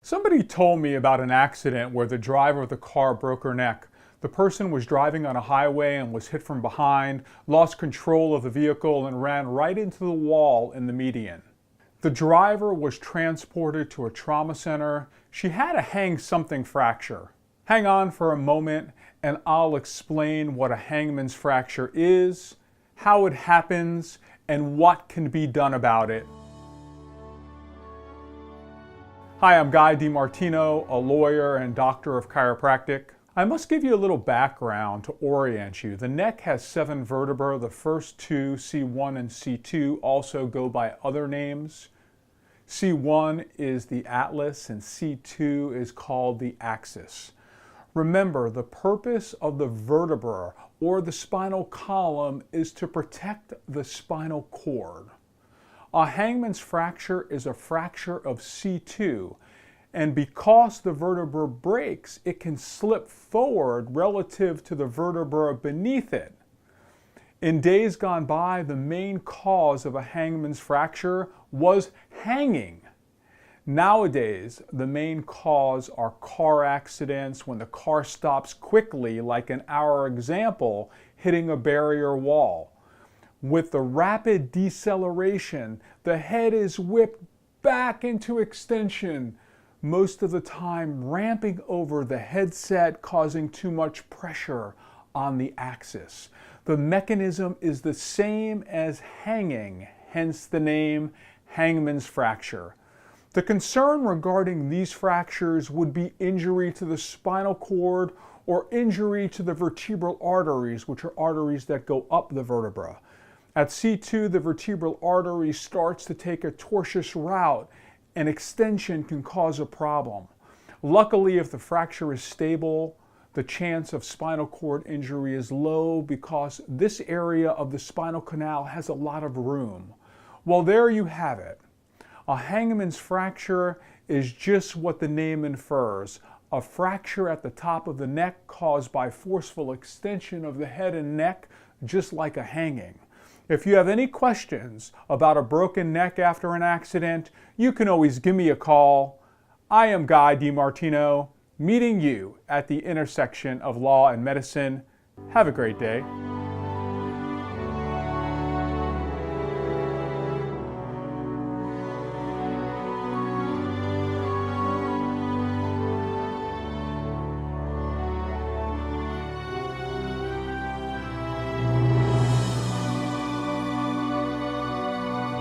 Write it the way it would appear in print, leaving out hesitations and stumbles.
Somebody told me about an accident where the driver of the car broke her neck. The person was driving on a highway and was hit from behind, lost control of the vehicle, and ran right into the wall in the median. The driver was transported to a trauma center. She had a hang something fracture. Hang on for a moment and I'll explain what a hangman's fracture is, how it happens, and what can be done about it. Hi, I'm Guy DiMartino, a lawyer and doctor of chiropractic. I must give you a little background to orient you. The neck has 7 vertebrae. The first 2, C1 and C2, also go by other names. C1 is the atlas and C2 is called the axis. Remember, the purpose of the vertebra or the spinal column is to protect the spinal cord. A hangman's fracture is a fracture of C2, and because the vertebra breaks, it can slip forward relative to the vertebra beneath it. In days gone by, the main cause of a hangman's fracture was hanging. Nowadays, the main cause are car accidents when the car stops quickly, like in our example, hitting a barrier wall. With the rapid deceleration, the head is whipped back into extension, most of the time ramping over the headset, causing too much pressure on the axis. The mechanism is the same as hanging, hence the name hangman's fracture. The concern regarding these fractures would be injury to the spinal cord or injury to the vertebral arteries, which are arteries that go up the vertebra. At C2, the vertebral artery starts to take a tortuous route, and extension can cause a problem. Luckily, if the fracture is stable, the chance of spinal cord injury is low because this area of the spinal canal has a lot of room. Well, there you have it. A hangman's fracture is just what the name infers, a fracture at the top of the neck caused by forceful extension of the head and neck, just like a hanging. If you have any questions about a broken neck after an accident, you can always give me a call. I am Guy DiMartino, meeting you at the intersection of law and medicine. Have a great day.